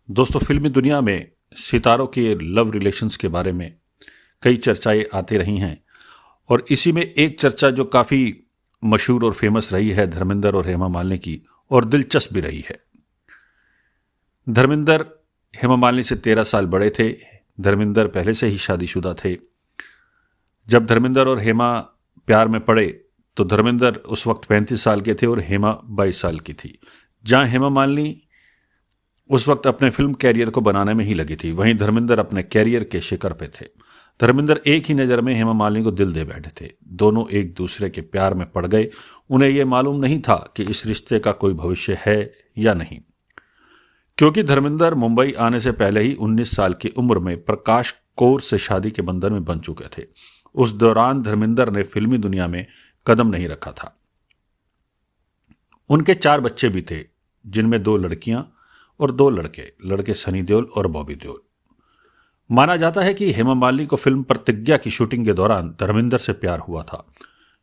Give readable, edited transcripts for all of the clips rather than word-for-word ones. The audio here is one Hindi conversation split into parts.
दोस्तों, फिल्मी दुनिया में सितारों के लव रिलेशंस के बारे में कई चर्चाएं आती रही हैं और इसी में एक चर्चा जो काफ़ी मशहूर और फेमस रही है धर्मेंद्र और हेमा मालिनी की, और दिलचस्प भी रही है। धर्मेंद्र हेमा मालिनी से 13 साल बड़े थे। धर्मेंद्र पहले से ही शादीशुदा थे। जब धर्मेंद्र और हेमा प्यार में पड़े तो धर्मेंद्र उस वक्त 35 साल के थे और हेमा 22 साल की थी। जहां हेमा मालिनी उस वक्त अपने फिल्म कैरियर को बनाने में ही लगी थी, वहीं धर्मेंद्र अपने कैरियर के शिखर पे थे। धर्मेंद्र एक ही नज़र में हेमा मालिनी को दिल दे बैठे थे। दोनों एक दूसरे के प्यार में पड़ गए। उन्हें यह मालूम नहीं था कि इस रिश्ते का कोई भविष्य है या नहीं, क्योंकि धर्मेंद्र मुंबई आने से पहले ही 19 साल की उम्र में प्रकाश कौर से शादी के बंधन में बन चुके थे। उस दौरान धर्मेंद्र ने फिल्मी दुनिया में कदम नहीं रखा था। उनके 4 बच्चे भी थे, जिनमें 2 लड़कियां और 2 लड़के सनी देओल और बॉबी देओल। माना जाता है कि हेमा मालिनी को फिल्म प्रतिज्ञा की शूटिंग के दौरान धर्मेंद्र से प्यार हुआ था।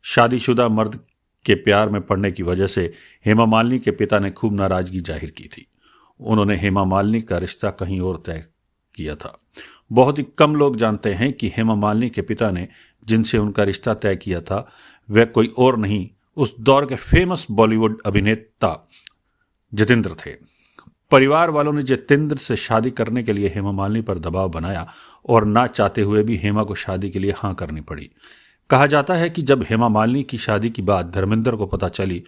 शादीशुदा मर्द के प्यार में पड़ने की वजह से हेमा मालिनी के पिता ने खूब नाराजगी जाहिर की थी। उन्होंने हेमा मालिनी का रिश्ता कहीं और तय किया था। बहुत ही कम लोग जानते हैं कि हेमा मालिनी के पिता ने जिनसे उनका रिश्ता तय किया था वह कोई और नहीं, उस दौर के फेमस बॉलीवुड अभिनेता जितेंद्र थे। परिवार वालों ने जितेंद्र से शादी करने के लिए हेमा मालिनी पर दबाव बनाया और ना चाहते हुए भी हेमा को शादी के लिए हाँ करनी पड़ी। कहा जाता है कि जब हेमा मालिनी की शादी की बात धर्मेंद्र को पता चली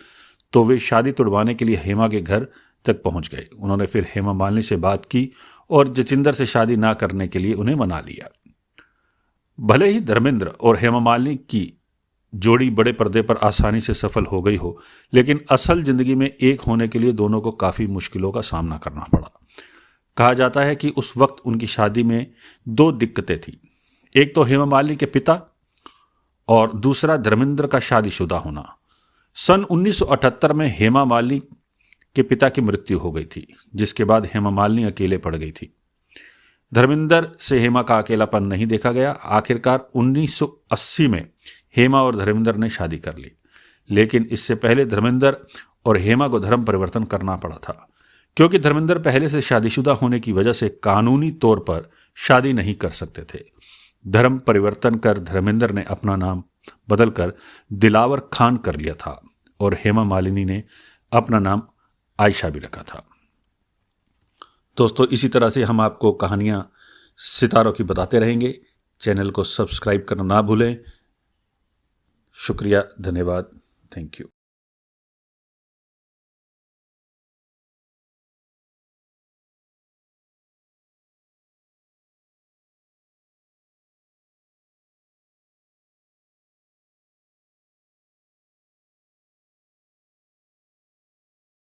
तो वे शादी तुड़वाने के लिए हेमा के घर तक पहुंच गए। उन्होंने फिर हेमा मालिनी से बात की और जितेंद्र से शादी ना करने के लिए उन्हें मना लिया। भले ही धर्मेंद्र और हेमा मालिनी की जोड़ी बड़े पर्दे पर आसानी से सफल हो गई हो, लेकिन असल जिंदगी में एक होने के लिए दोनों को काफी मुश्किलों का सामना करना पड़ा। कहा जाता है कि उस वक्त उनकी शादी में 2 दिक्कतें थी। एक तो हेमा मालिनी के पिता और दूसरा धर्मेंद्र का शादीशुदा होना। सन 1978 में हेमा मालिनी के पिता की मृत्यु हो गई थी, जिसके बाद हेमा मालिनी अकेले पड़ गई थी। धर्मेंद्र से हेमा का अकेलापन नहीं देखा गया। आखिरकार 1980 में हेमा और धर्मेंद्र ने शादी कर ली, लेकिन इससे पहले धर्मेंद्र और हेमा को धर्म परिवर्तन करना पड़ा था, क्योंकि धर्मेंद्र पहले से शादीशुदा होने की वजह से कानूनी तौर पर शादी नहीं कर सकते थे। धर्म परिवर्तन कर धर्मेंद्र ने अपना नाम बदलकर दिलावर खान कर लिया था और हेमा मालिनी ने अपना नाम आयशा भी रखा था। दोस्तों, इसी तरह से हम आपको कहानियां सितारों की बताते रहेंगे। चैनल को सब्सक्राइब करना ना भूलें। शुक्रिया, धन्यवाद, थैंक यू।